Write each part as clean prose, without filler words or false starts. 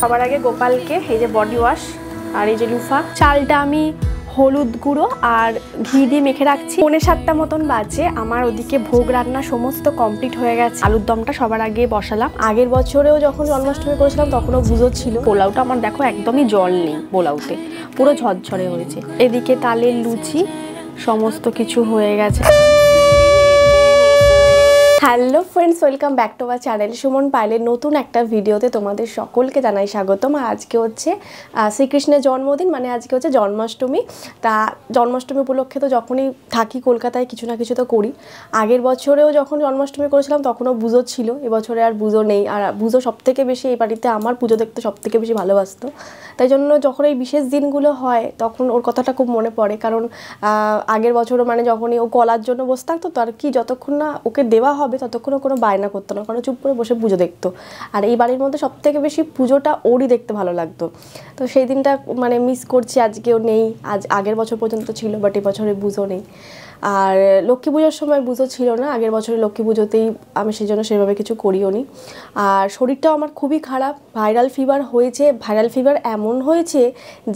সবার আগে গোপালকে এই যে বডি ওয়াশ আর এই যে লুফা, চালটা আমি হলুদ গুঁড়ো আর ঘি দিয়ে মেখে রাখছি। 7:45 মতন বাজে। আমার ওদিকে ভোগ রান্না সমস্ত কমপ্লিট হয়ে গেছে। আলুর দমটা সবার আগে বসালাম। আগের বছরেও যখন জন্মাষ্টমী করেছিলাম তখনও পুজো ছিল। পোলাওটা আমার দেখো একদমই জল নেই, পোলাওতে পুরো ঝরঝরে হয়েছে। এদিকে তালের লুচি সমস্ত কিছু হয়ে গেছে। Hello friends, welcome back to our channel Suman পাইলের নতুন একটা ভিডিওতে তোমাদের সকলকে জানাই স্বাগতম। আজকে হচ্ছে শ্রীকৃষ্ণের জন্মদিন, মানে আজকে হচ্ছে জন্মাষ্টমী। তা জন্মাষ্টমী উপলক্ষে তো যখনই থাকি কলকাতায় কিছু না কিছু তো করি। আগের বছরেও যখন জন্মাষ্টমী করেছিলাম তখনও পুজো ছিল, এবছরে আর পুজো নেই। আর পুজো সবথেকে বেশি এই বাড়িতে আমার পুজো দেখতে সবথেকে বেশি ভালোবাসতো, তাই জন্য যখন এই বিশেষ দিনগুলো হয় তখন ওর কথাটা খুব মনে পড়ে। কারণ আগের বছরও মানে যখনই ও কলার জন্য বসে থাকতো, তার কি যতক্ষণ না ওকে দেওয়া হবে ততক্ষণ কোনো বায়না করতো না, কারণ চুপ করে বসে পুজো দেখতো। আর এই বাড়ির মধ্যে সবথেকে বেশি পুজোটা ওরই দেখতে ভালো লাগতো। তো সেই দিনটা মানে মিস করছি, আজকেও নেই। আগের বছর পর্যন্ত ছিল, বাট এই বছরে পুজো নেই। আর লক্ষ্মী পুজোর সময় পুজো ছিল না, আগের বছরে লক্ষ্মী পুজোতেই আমি সেই জন্য সেভাবে কিছু করিও নি। আর শরীরটাও আমার খুবই খারাপ, ভাইরাল ফিভার হয়েছে। ভাইরাল ফিভার এমন হয়েছে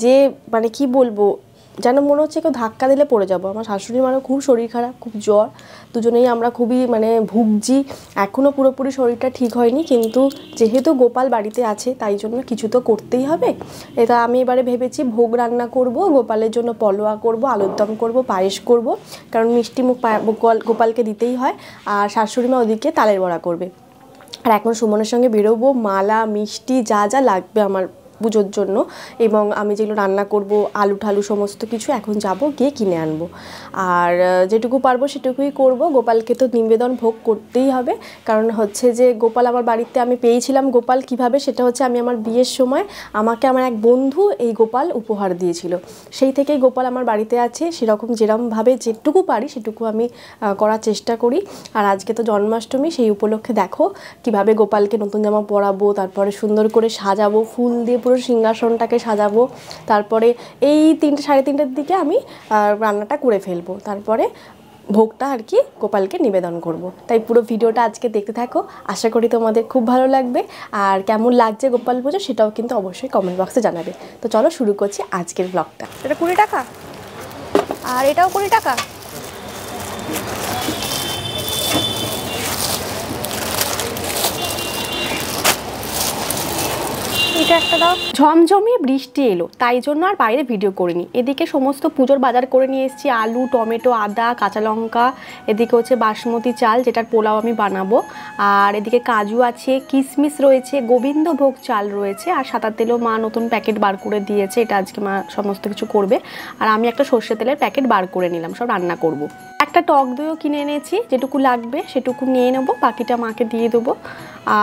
যে মানে কি বলবো, যেন মনে হচ্ছে কেউ ধাক্কা দিলে পড়ে যাবো। আমার শাশুড়ি মারও খুব শরীর খারাপ, খুব জ্বর, দুজনেই আমরা খুবই মানে ভুগছি। এখনও পুরোপুরি শরীরটা ঠিক হয়নি, কিন্তু যেহেতু গোপাল বাড়িতে আছে তাই জন্য কিছু তো করতেই হবে। এটা আমি এবারে ভেবেছি ভোগ রান্না করব, গোপালের জন্য পলোয়া করব, আলুর দম করব, পায়েস করব, কারণ মিষ্টি মুখ গোপালকে দিতেই হয়। আর শাশুড়ি মা ওদিকে তালের বড়া করবে। আর এখন সুমনের সঙ্গে বেরোবো, মালা মিষ্টি যা যা লাগবে আমার পুজোর জন্য, এবং আমি যেগুলো রান্না করব আলু ঠালু সমস্ত কিছু এখন যাব গিয়ে কিনে আনবো। আর যেটুকু পারবো সেটুকুই করব। গোপালকে তো নিবেদন ভোগ করতেই হবে, কারণ হচ্ছে যে গোপাল আমার বাড়িতে আমি পেয়েছিলাম। গোপাল কিভাবে, সেটা হচ্ছে আমি আমার বিয়ের সময় আমাকে আমার এক বন্ধু এই গোপাল উপহার দিয়েছিল, সেই থেকেই গোপাল আমার বাড়িতে আছে। সেরকম যেরকমভাবে যেটুকু পারি সেটুকু আমি করার চেষ্টা করি। আর আজকে তো জন্মাষ্টমী, সেই উপলক্ষে দেখো কিভাবে গোপালকে নতুন জামা পরাবো, তারপরে সুন্দর করে সাজাবো, ফুল দিয়ে পুরো সিংহাসনটাকে সাজাবো। তারপরে এই 3টে সাড়ে 3টের দিকে আমি রান্নাটা করে ফেলবো, তারপরে ভোগটা আর কি গোপালকে নিবেদন করব। তাই পুরো ভিডিওটা আজকে দেখতে থাকো, আশা করি তোমাদের খুব ভালো লাগবে। আর কেমন লাগছে গোপাল পুজো সেটাও কিন্তু অবশ্যই কমেন্ট বক্সে জানাবে। তো চলো শুরু করছি আজকের ব্লগটা। এটা 20 টাকা আর এটাও 20 টাকা। একটা দাও। ঝমঝমিয়ে বৃষ্টি এলো, তাই জন্য আর বাইরে ভিডিও করিনি। এদিকে সমস্ত পুজোর বাজার করে নিয়ে এসেছি, আলু, টমেটো, আদা, কাঁচা লঙ্কা। এদিকে হচ্ছে বাসমতি চাল, যেটার পোলাও আমি বানাবো। আর এদিকে কাজু আছে, কিশমিশ রয়েছে, গোবিন্দভোগ চাল রয়েছে। আর সাদা তেলও মা নতুন প্যাকেট বার করে দিয়েছে, এটা আজকে মা সমস্ত কিছু করবে। আর আমি একটা সর্ষে তেলের প্যাকেট বার করে নিলাম, সব রান্না করব। একটা টক দইও কিনে এনেছি, যেটুকু লাগবে সেটুকু নিয়ে নেবো, বাকিটা মাকে দিয়ে দেবো।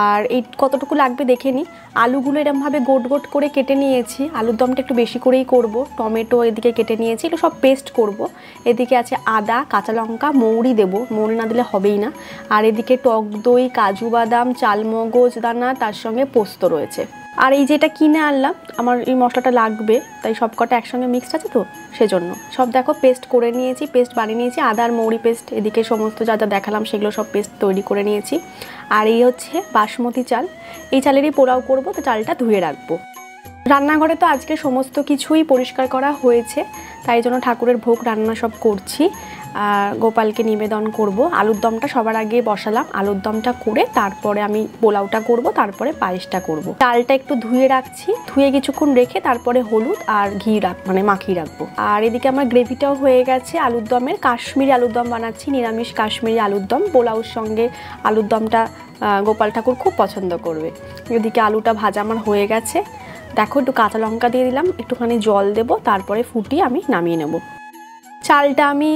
আর এই কতটুকু লাগবে দেখে নিই। আলুগুলো এরমভাবে গোট গোট করে কেটে নিয়েছি, আলুর দমটা একটু বেশি করেই করব। টমেটো এদিকে কেটে নিয়েছি, একটু সব পেস্ট করব। এদিকে আছে আদা, কাঁচা লঙ্কা, মৌরি দেবো, মৌরি না দিলে হবেই না। আর এদিকে টক দই, কাজু বাদাম, চালমগজ দানা, তার সঙ্গে পোস্ত রয়েছে। আর এই যেটা কিনে আনলাম, আমার এই মশলাটা লাগবে, তাই সব কটা একসঙ্গে মিক্সড আছে তো সেজন্য সব দেখো পেস্ট করে নিয়েছি, পেস্ট বানিয়ে নিয়েছি, আদা আর মৌরি পেস্ট। এদিকে সমস্ত যা যা দেখালাম সেগুলো সব পেস্ট তৈরি করে নিয়েছি। আর এই হচ্ছে বাসমতি চাল, এই চালেরই পোলাও করব, তো চালটা ধুয়ে রাখবো। রান্নাঘরে তো আজকে সমস্ত কিছুই পরিষ্কার করা হয়েছে, তাই জন্য ঠাকুরের ভোগ রান্না সব করছি। আর গোপালকে নিবেদন করব। আলুর দমটা সবার আগে বসালাম, আলুর দমটা করে তারপরে আমি পোলাওটা করব, তারপরে পায়েসটা করব। চালটা একটু ধুয়ে রাখছি, ধুয়ে কিছুক্ষণ রেখে তারপরে হলুদ আর ঘি মানে মাখিয়ে রাখবো। আর এদিকে আমার গ্রেভিটাও হয়ে গেছে আলুর দমের। কাশ্মীরি আলুর দম বানাচ্ছি, নিরামিষ কাশ্মীরি আলুর দম। পোলাওর সঙ্গে আলুর দমটা গোপাল ঠাকুর খুব পছন্দ করবে। এদিকে আলুটা ভাজা আমার হয়ে গেছে, দেখো একটু কাঁচা লঙ্কা দিয়ে দিলাম, একটুখানি জল দেব, তারপরে ফুটিয়ে আমি নামিয়ে নেব। চালটা আমি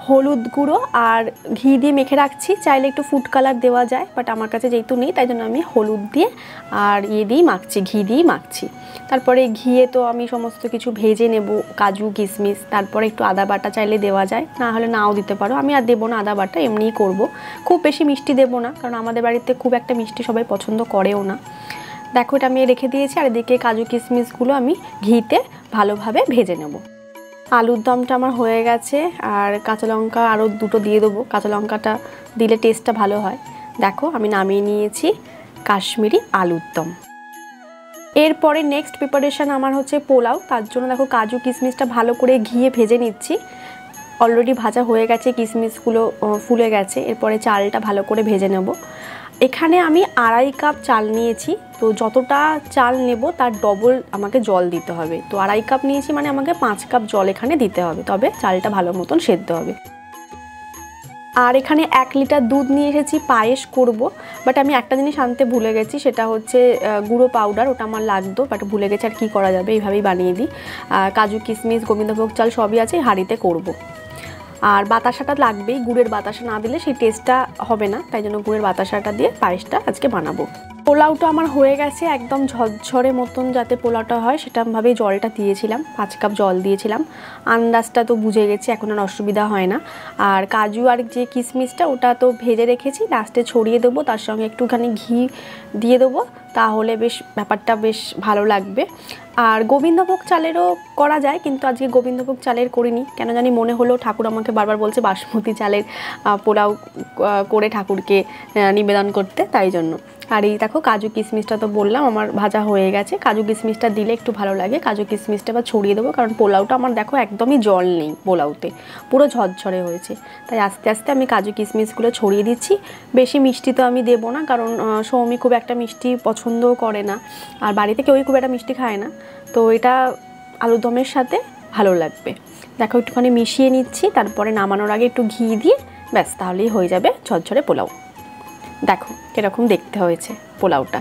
হলুদ গুঁড়ো আর ঘি দিয়ে মেখে রাখছি, চাইলে একটু ফুড কালার দেওয়া যায়, বাট আমার কাছে যেহেতু নেই তাই জন্য আমি হলুদ দিয়ে আর দিয়েই মাখছি, ঘি দিয়েই মাখছি। তারপরে ঘিয়ে তো আমি সমস্ত কিছু ভেজে নেব, কাজু কিশমিশ, তারপরে একটু আদা বাটা চাইলে দেওয়া যায়, না হলে নাও দিতে পারো। আমি আর দেবো না আদা বাটা, এমনিই করব। খুব বেশি মিষ্টি দেবো না, কারণ আমাদের বাড়িতে খুব একটা মিষ্টি সবাই পছন্দ করেও না। দেখো এটা আমি রেখে দিয়েছি। আর এদিকে কাজু কিশমিশগুলো আমি ঘিতে ভালোভাবে ভেজে নেব। আলুর দমটা আমার হয়ে গেছে, আর কাঁচা লঙ্কা আরও 2টো দিয়ে দেবো, কাঁচা লঙ্কাটা দিলে টেস্টটা ভালো হয়। দেখো আমি নামিয়ে নিয়েছি কাশ্মীরি আলুর দম। এরপরে নেক্সট প্রিপারেশান আমার হচ্ছে পোলাও। তার জন্য দেখো কাজু কিশমিশটা ভালো করে ঘিয়ে ভেজে নিচ্ছি। অলরেডি ভাজা হয়ে গেছে, কিশমিশগুলো ফুলে গেছে। এরপরে চালটা ভালো করে ভেজে নেব। এখানে আমি 2.5 কাপ চাল নিয়েছি, তো যতটা চাল নেব তার ডবল আমাকে জল দিতে হবে। তো 2.5 কাপ নিয়েছি মানে আমাকে 5 কাপ জল এখানে দিতে হবে, তবে চালটা ভালো মতন সেদ্ধ হবে। আর এখানে 1 লিটার দুধ নিয়ে এসেছি, পায়েস করব। বাট আমি একটা জিনিস আনতে ভুলে গেছি, সেটা হচ্ছে গুঁড়ো পাউডার। ওটা আমার লাগতো, বাট ভুলে গেছি। আর কী করা যাবে, এইভাবেই বানিয়ে দিই। কাজু কিশমিশ গোবিন্দভোগ চাল সবই আছে, হাঁড়িতে করব। আর বাতাসাটা লাগবেই, গুড়ের বাতাসা না দিলে সেই টেস্টটা হবে না, তাই জন্য গুড়ের বাতাসাটা দিয়ে পায়েসটা আজকে বানাবো। পোলাওটা আমার হয়ে গেছে, একদম ঝরঝরে মতন যাতে পোলাওটা হয় সেরকমভাবেই জলটা দিয়েছিলাম, 5 কাপ জল দিয়েছিলাম। আন্দাজটা তো বুঝে গেছি, এখন আর অসুবিধা হয় না। আর কাজু আর যে কিশমিশটা ওটা তো ভেজে রেখেছি, লাস্টে ছড়িয়ে দেবো, তার সঙ্গে একটুখানি ঘি দিয়ে দেবো, তাহলে বেশ ব্যাপারটা বেশ ভালো লাগবে। আর গোবিন্দভোগ চালেরও করা যায়, কিন্তু আজকে গোবিন্দভোগ চালের করিনি, কেন জানি মনে হলো ঠাকুর আমাকে বারবার বলছে বাসমতি চালের পোলাও করে ঠাকুরকে নিবেদন করতে, তাই জন্য। আর এই দেখো কাজু কিশমিশটা তো বললাম আমার ভাজা হয়ে গেছে। কাজু কিশমিশটা দিলে একটু ভালো লাগে। কাজু কিশমিশটা এবার ছড়িয়ে দেবো, কারণ পোলাওটা আমার দেখো একদমই জল নেই, পোলাওতে পুরো ঝরঝরে হয়েছে। তাই আস্তে আস্তে আমি কাজু কিশমিশগুলো ছড়িয়ে দিচ্ছি। বেশি মিষ্টি তো আমি দেবো না, কারণ সৌমি খুব একটা মিষ্টি পছন্দও করে না, আর বাড়িতে কেউই খুব একটা মিষ্টি খায় না। তো এটা আলুদমের সাথে ভালো লাগবে। দেখো একটুখানি মিশিয়ে নিচ্ছি, তারপরে নামানোর আগে একটু ঘি দিয়ে ব্যাস, তাহলেই হয়ে যাবে ঝরঝরে পোলাও। দেখো কীরকম দেখতে হয়েছে পোলাওটা।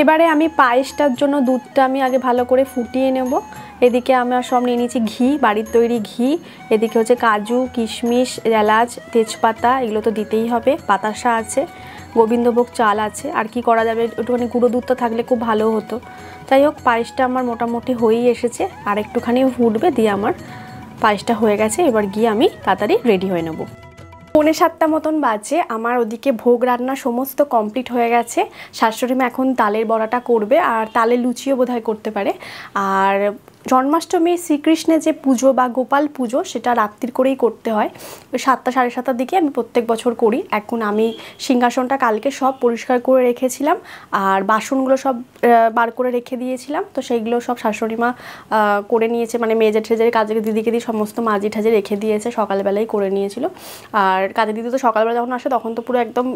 এবারে আমি পায়েসটার জন্য দুধটা আমি আগে ভালো করে ফুটিয়ে নেব। এদিকে আমরা সব নিয়ে নিয়েছি ঘি, বাড়ির তৈরি ঘি। এদিকে হচ্ছে কাজু কিশমিশ এলাচ তেজপাতা, এগুলো তো দিতেই হবে, বাতাসা আছে, গোবিন্দভোগ চাল আছে। আর কি করা যাবে, একটুখানি গুঁড়ো দুধটা থাকলে খুব ভালো হতো। যাই হোক, পায়েসটা আমার মোটামুটি হয়েই এসেছে, আর একটুখানি ফুটবে, দিয়ে আমার পায়েসটা হয়ে গেছে। এবার গিয়ে আমি তাড়াতাড়ি রেডি হয়ে নেব। 6:45 মতন বাজে, আমার ওদিকে ভোগ রান্না সমস্ত কমপ্লিট হয়ে গেছে। শাশুড়িমা এখন তালের বড়াটা করবে, আর তালের লুচিও বোধহয় করতে পারে। আর জন্মাষ্টমী শ্রীকৃষ্ণের যে পুজো বা গোপাল পুজো, সেটা রাত্রির করেই করতে হয়। 7টা 7:30 দিকে আমি প্রত্যেক বছর করি। এখন আমি সিংহাসনটা কালকে সব পরিষ্কার করে রেখেছিলাম, আর বাসনগুলো সব বার করে রেখে দিয়েছিলাম। তো সেইগুলো সব শাশুড়িমা করে নিয়েছে, মানে মেজে ঠেজের কাজে দিদিকে দিয়ে সমস্ত মাজি ঠাজে রেখে দিয়েছে, সকালবেলায় করে নিয়েছিল। আর কাজে দিদি তো সকালবেলা যখন আসে তখন তো পুরো একদম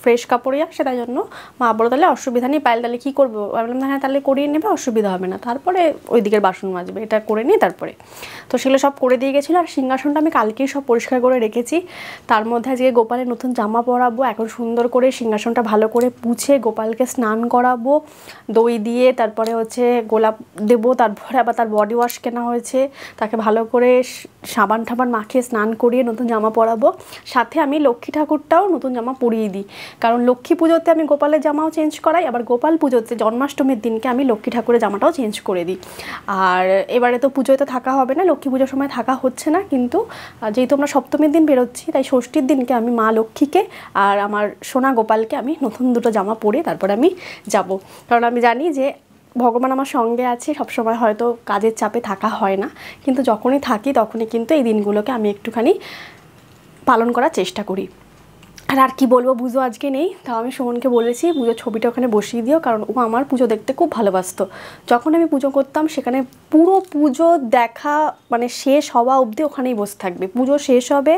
ফ্রেশ কাপড়ে আসে, তাই জন্য মা বলো তাহলে অসুবিধা নেই, পায়েল তাহলে কী করবো। আমি বললাম হ্যাঁ তাহলে করিয়ে নেবে, অসুবিধা হবে না, তারপরে ওই দিকের বাসন মাজবে, এটা করে নিই তারপরে। তো সেগুলো সব করে দিয়ে গেছিলো। আর সিংহাসনটা আমি কালকেই সব পরিষ্কার করে রেখেছি। তার মধ্যে আজকে গোপালের নতুন জামা পরাবো। এখন সুন্দর করে সিংহাসনটা ভালো করে পুছে গোপালকে স্নান করাবো দই দিয়ে, তারপরে হচ্ছে গোলাপ দেবো, তারপরে আবার তার বডি ওয়াশ কেনা হয়েছে, তাকে ভালো করে সাবান ঠাবান মাখিয়ে স্নান করিয়ে নতুন জামা পরাবো। সাথে আমি লক্ষ্মী ঠাকুরটাও নতুন জামা পরিয়ে দিই, কারণ লক্ষ্মী পুজোতে আমি গোপালের জামাও চেঞ্জ করাই, আবার গোপাল পুজোতে জন্মাষ্টমীর দিনকে আমি লক্ষ্মী ঠাকুরের জামাটাও চেঞ্জ করে দিই। আর এবারে তো পুজোয় তো থাকা হবে না, লক্ষ্মী পুজোর সময় থাকা হচ্ছে না, কিন্তু যেহেতু আমরা সপ্তমীর দিন বেরোচ্ছি, তাই ষষ্ঠীর দিনকে আমি মা লক্ষ্মীকে আর আমার সোনা গোপালকে আমি নতুন দুটো জামা পরে তারপরে আমি যাব। কারণ আমি জানি যে ভগবান আমার সঙ্গে আছে, সবসময় হয়তো কাজের চাপে থাকা হয় না, কিন্তু যখনই থাকি তখনই কিন্তু এই দিনগুলোকে আমি একটুখানি পালন করার চেষ্টা করি। আর কি বলবো, পুজো আজকে নেই, তাও আমি সুমনকে বলেছি পুজোর ছবিটা ওখানে বসিয়ে দিও, কারণ ও আমার পুজো দেখতে খুব ভালোবাসতো। যখন আমি পুজো করতাম সেখানে পুরো পুজো দেখা মানে শেষ হওয়া অবধি ওখানেই বসে থাকবে। পুজো শেষ হবে,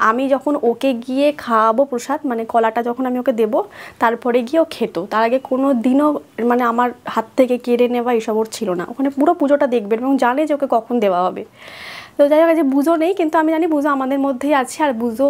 আমি যখন ওকে গিয়ে খাওয়াবো প্রসাদ, মানে কলাটা যখন আমি ওকে দেবো, তারপরে গিয়ে ও খেত। তার আগে কোনো দিনও মানে আমার হাত থেকে কেড়ে নেওয়া এসব ওর ছিল না। ওখানে পুরো পুজোটা দেখবে এবং জানে যে ওকে কখন দেওয়া হবে। তো যাই হোক, যে পুজো নেই, কিন্তু আমি জানি পুজো আমাদের মধ্যেই আছে, আর পুজো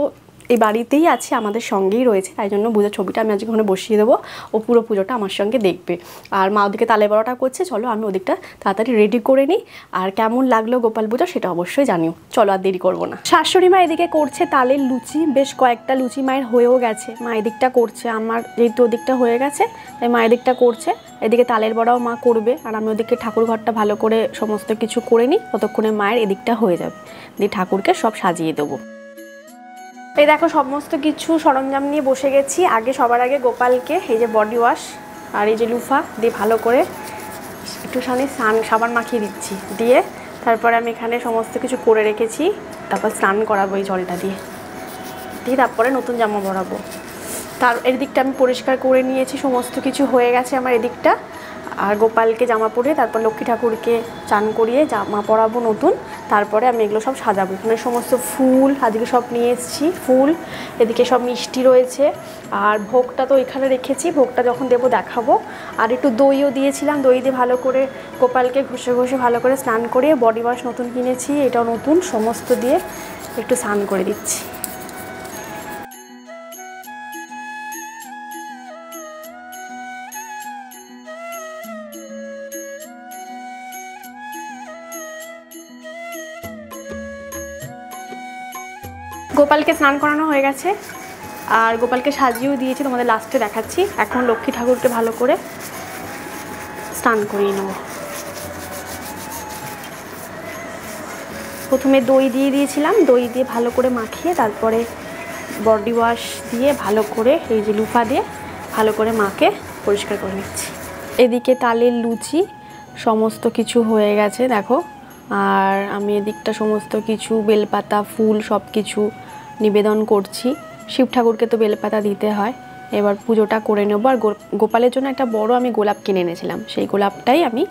এই বাড়িতেই আছে, আমাদের সঙ্গেই রয়েছে, তাই জন্য পুজোর ছবিটা আমি আজকে ওখানে বসিয়ে দেবো। ও পুরো পুজোটা আমার সঙ্গে দেখবে। আর মা ওদিকে তালে বড়াটা করছে, চলো আমি ওদিকটা তাড়াতাড়ি রেডি করে নিই। আর কেমন লাগলো গোপাল পুজো সেটা অবশ্যই জানিও। চলো আর দেরি করবো না। শাশুড়ি মা এদিকে করছে তালের লুচি, বেশ কয়েকটা লুচি মায়ের হয়েও গেছে, মা এদিকটা করছে। আমার যেহেতু ওদিকটা হয়ে গেছে তাই মা এদিকটা করছে। এদিকে তালের বড়াও মা করবে, আর আমি ওদিকে ঠাকুর ঘরটা ভালো করে সমস্ত কিছু করে নিই, ততক্ষণে মায়ের এদিকটা হয়ে যাবে, দিয়ে ঠাকুরকে সব সাজিয়ে দেবো। এই দেখো সমস্ত কিছু সরঞ্জাম নিয়ে বসে গেছি। আগে সবার আগে গোপালকে এই যে বডি ওয়াশ আর এই যে লুফা দিয়ে ভালো করে একটুখানি সাবান মাখিয়ে দিচ্ছি, দিয়ে তারপরে আমি এখানে সমস্ত কিছু করে রেখেছি, তারপর স্নান করাবো এই জলটা দিয়ে, তারপরে নতুন জামা পরাবো। তার এদিকটা আমি পরিষ্কার করে নিয়েছি, সমস্ত কিছু হয়ে গেছে আমার এদিকটা। আর গোপালকে জামা পরিয়ে তারপর লক্ষ্মী ঠাকুরকে চান করিয়ে জামা পরাবো নতুন, তারপরে আমি এগুলো সব সাজাবো। এখানে সমস্ত ফুল আজকে সব নিয়ে এসেছি, ফুল, এদিকে সব মিষ্টি রয়েছে। আর ভোগটা তো এখানে রেখেছি, ভোগটা যখন দেবো দেখাবো। আর একটু দইও দিয়েছিলাম, দই দিয়ে ভালো করে গোপালকে ঘষে ঘষে ভালো করে স্নান করিয়ে, বডি ওয়াশ নতুন কিনেছি, এটাও নতুন, সমস্ত দিয়ে একটু স্নান করে দিচ্ছি। গোপালকে স্নান করানো হয়ে গেছে আর গোপালকে সাজিয়েও দিয়েছি, তোমাদের লাস্টে দেখাচ্ছি। এখন লক্ষ্মী ঠাকুরকে ভালো করে স্নান করিয়ে নেব। প্রথমে দই দিয়ে দিয়েছিলাম, দই দিয়ে ভালো করে মাখিয়ে তারপরে বডি ওয়াশ দিয়ে ভালো করে এই যে লুফা দিয়ে ভালো করে মাকে পরিষ্কার করে নিচ্ছি। এদিকে তালের লুচি সমস্ত কিছু হয়ে গেছে দেখো। আর আমি এদিকটা সমস্ত কিছু বেলপাতা ফুল সব কিছু নিবেদন করছি। শিব ঠাকুরকে তো বেলপাতা দিতে হয়। এবার পুজোটা করে নেব। আর গোপালের জন্য একটা বড় আমি গোলাপ কিনে এনেছিলাম, সেই গোলাপটাই আমি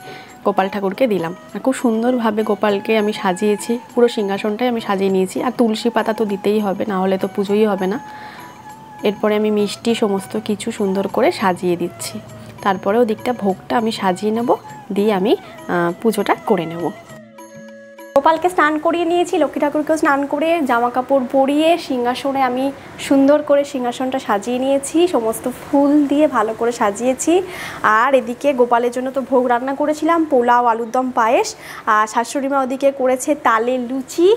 গোপাল ঠাকুরকে দিলাম। আর খুব সুন্দরভাবে গোপালকে আমি সাজিয়েছি, পুরো সিংহাসনটাই আমি সাজিয়ে নিয়েছি। আর তুলসী পাতা তো দিতেই হবে, না হলে তো পুজোই হবে না। এরপরে আমি মিষ্টি সমস্ত কিছু সুন্দর করে সাজিয়ে দিচ্ছি। তারপরে ওদিকটা ভোগটা আমি সাজিয়ে নেব, দিয়ে আমি পুজোটা করে নেব। গোপালকে স্নান করিয়ে নিয়েছি, লক্ষ্মী ঠাকুরকেও স্নান করে জামা কাপড় পরিয়ে সিংহাসনে আমি সুন্দর করে সিংহাসনটা সাজিয়ে নিয়েছি, সমস্ত ফুল দিয়ে ভালো করে সাজিয়েছি। আর এদিকে গোপালের জন্য তো ভোগ রান্না করেছিলাম, পোলাও, আলুর দম, পায়েস। আর শাশুড়িমা ওদিকে করেছে তালের লুচি,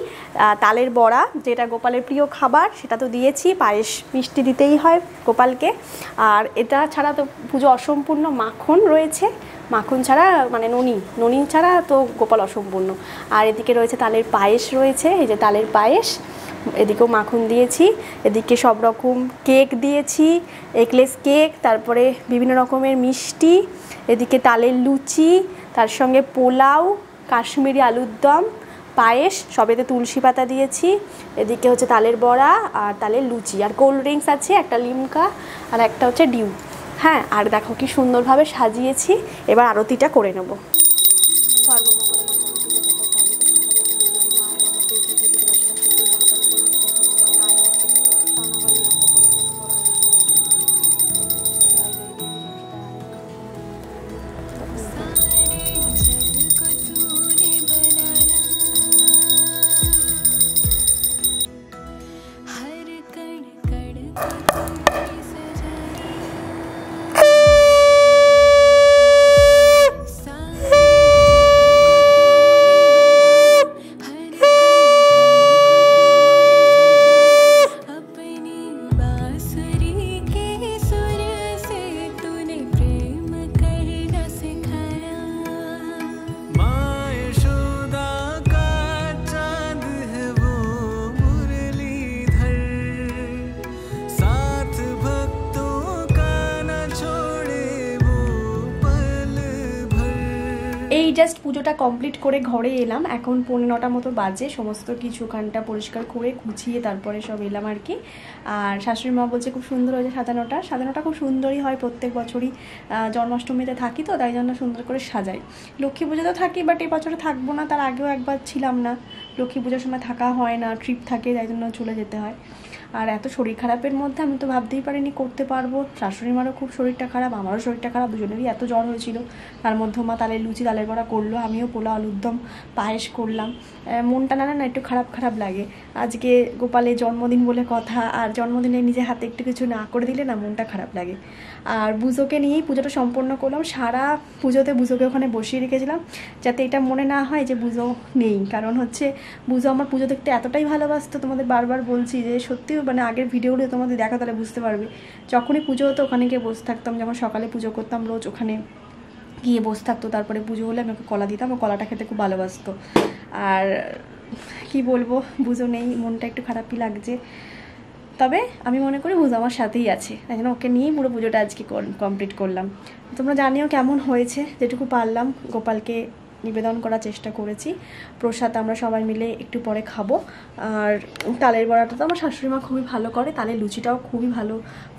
তালের বড়া, যেটা গোপালের প্রিয় খাবার, সেটা তো দিয়েছি। পায়েস মিষ্টি দিতেই হয় গোপালকে। আর এটা ছাড়া তো পুজো অসম্পূর্ণ, মাখন রয়েছে, মাখন ছাড়া মানে ননি ছাড়া তো গোপাল অসম্পূর্ণ। আর এদিকে রয়েছে তালের পায়েস রয়েছে, এই যে তালের পায়েস, এদিকেও মাখন দিয়েছি। এদিকে সব রকম কেক দিয়েছি, এগলেস কেক, তারপরে বিভিন্ন রকমের মিষ্টি, এদিকে তালের লুচি, তার সঙ্গে পোলাও, কাশ্মীরি আলুর দম, পায়েস, সবেতে তুলসী পাতা দিয়েছি। এদিকে হচ্ছে তালের বড়া আর তালের লুচি, আর কোল্ড ড্রিঙ্কস আছে, একটা লিমকা আর একটা হচ্ছে ডিউ। হ্যাঁ, আর দেখো কি সুন্দরভাবে সাজিয়েছি। এবার আরতিটা করে নেব। এই জাস্ট পুজোটা কমপ্লিট করে ঘরে এলাম, এখন 9:15 মতো বাজে। সমস্ত কিছুখানটা পরিষ্কার করে গুছিয়ে তারপরে সব এলাম আর কি। আর শাশুড়ি মা বলছে খুব সুন্দর হয়েছে সাজানোটা খুব সুন্দরই হয়, প্রত্যেক বছরই জন্মাষ্টমীতে থাকি তো তাই জন্য সুন্দর করে সাজাই। লক্ষ্মী পুজোতেও থাকি, বাট এই বছরে থাকবো না, তার আগেও একবার ছিলাম না, লক্ষ্মী পুজোর সময় থাকা হয় না, ট্রিপ থাকে, তাই জন্য চলে যেতে হয়। আর এত শরীর খারাপের মধ্যে আমি তো ভাবতেই পারিনি করতে পারবো। শাশুড়ি মারও খুব শরীরটা খারাপ, আমারও শরীরটা খারাপ, দুজনেরই এত জ্বর হয়েছিল। তার মধ্যে মা তালের লুচি তালের বড়া করলো, আমিও পোলাও আলুর দম পায়েস করলাম। মনটা না একটু খারাপ লাগে। আজকে গোপালের জন্মদিন বলে কথা, আর জন্মদিনে নিজে হাতে একটু কিছু না করে দিলে না মনটা খারাপ লাগে। আর বুঝোকে নিয়েই পুজোটা সম্পন্ন করলাম। সারা পুজোতে বুঝোকে ওখানে বসিয়ে রেখেছিলাম, যাতে এটা মনে না হয় যে বুঝো নেই। কারণ হচ্ছে বুঝো আমার পুজো দেখতে এতটাই ভালোবাসতো, তোমাদের বারবার বলছি যে সত্যি, মানে আগের ভিডিওগুলো তোমাদের দেখা, তাহলে বুঝতে পারবে। যখনই পুজো হতো ওখানে গিয়ে বসে থাকতাম, যখন সকালে পুজো করতাম রোজ ওখানে গিয়ে বসে থাকতো। তারপরে পুজো হলে আমি ওকে কলা দিতাম, ও কলাটা খেতে খুব ভালোবাসতো। আর কি বলবো, বুঝো নেই, মনটা একটু খারাপই লাগছে। তবে আমি মনে করি বুঝো আমার সাথেই আছে, তাই জন্য ওকে নিয়েই পুরো পুজোটা আজকে কমপ্লিট করলাম। তোমরা জানিও কেমন হয়েছে, যেটুকু পারলাম গোপালকে নিবেদন করার চেষ্টা করেছি। প্রসাদ আমরা সবাই মিলে একটু পরে খাবো। আর তালের বড়াটা তো আমার শাশুড়ি মা খুবই ভালো করে, তালের লুচিটাও খুবই ভালো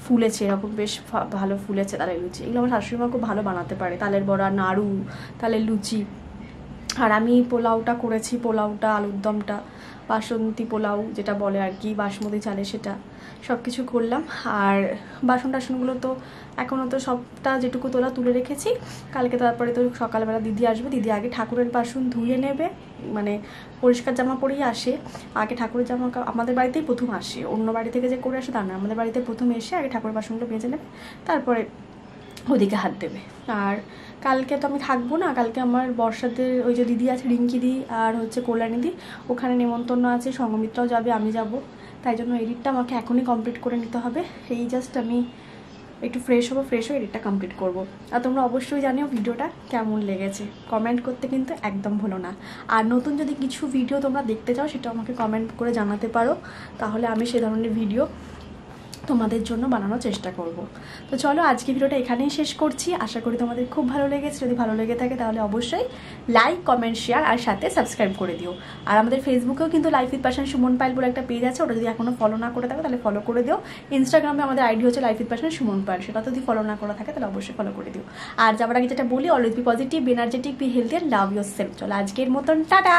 ফুলেছে, এরকম বেশ ভালো ফুলেছে তালের লুচি। এগুলো আমার শাশুড়ি মা খুব ভালো বানাতে পারে, তালের বড়া, নাড়ু, তালের লুচি। আর আমি পোলাওটা করেছি, পোলাওটা আলুর দমটা, বাসন্তী পোলাও যেটা বলে আর কি, বাসমতি চালে, সেটা সব কিছু করলাম। আর বাসন টাসনগুলো তো এখনও তো সবটা যেটুকু তোলা তুলে রেখেছি, কালকে তারপরে তো সকালবেলা দিদি আসবে, দিদি আগে ঠাকুরের বাসন ধুয়ে নেবে, মানে পরিষ্কার জামা পরেই আসে আগে, ঠাকুরের জামা আমাদের বাড়িতেই প্রথম আসে, অন্য বাড়ি থেকে যে করে আসে তা না, আমাদের বাড়িতে প্রথম এসে আগে ঠাকুরের বাসনগুলো ভেজে নেবে, তারপরে ওদিকে হাত দেবে। আর কালকে তো আমি থাকবো না, কালকে আমার বর্ষাদের ওই যে দিদি আছে, রিঙ্কি দি আর হচ্ছে কল্যাণী দি, ওখানে নেমন্তন্ন আছে, সঙ্গমিত্রাও যাবে, আমি যাব, তাই জন্য এডিটটা আমাকে এখনই কমপ্লিট করে নিতে হবে। এই জাস্ট আমি একটু ফ্রেশ হবো, ফ্রেশ হয়ে এডিটটা কমপ্লিট করব। আর তোমরা অবশ্যই জানিও ভিডিওটা কেমন লেগেছে, কমেন্ট করতে কিন্তু একদম ভুলো না। আর নতুন যদি কিছু ভিডিও তোমরা দেখতে চাও সেটা আমাকে কমেন্ট করে জানাতে পারো, তাহলে আমি সে ধরনের ভিডিও তোমাদের জন্য বানানোর চেষ্টা করব। তো চলো আজকে ভিডিওটা এখানেই শেষ করছি, আশা করি তোমাদের খুব ভালো লেগেছে। যদি ভালো লেগে থাকে তাহলে অবশ্যই লাইক, কমেন্ট, শেয়ার আর সাথে সাবস্ক্রাইব করে দিও। আর আমাদের ফেসবুকেও কিন্তু life with passion Suman Payel বলে একটা পেজ আছে, ওটা যদি এখনো ফলো না করে থাকো তাহলে ফলো করে দিও। ইনস্টাগ্রামে আমাদের আইডি হচ্ছে life with passion Suman Payel, সেটা যদি ফলো না করা থাকে তাহলে অবশ্যই ফলো করে দিও। আর যাবার আগে যেটা বলি, always be positive, be energetic, be healthy and love yourself. চলো আজকের মতন টাটা।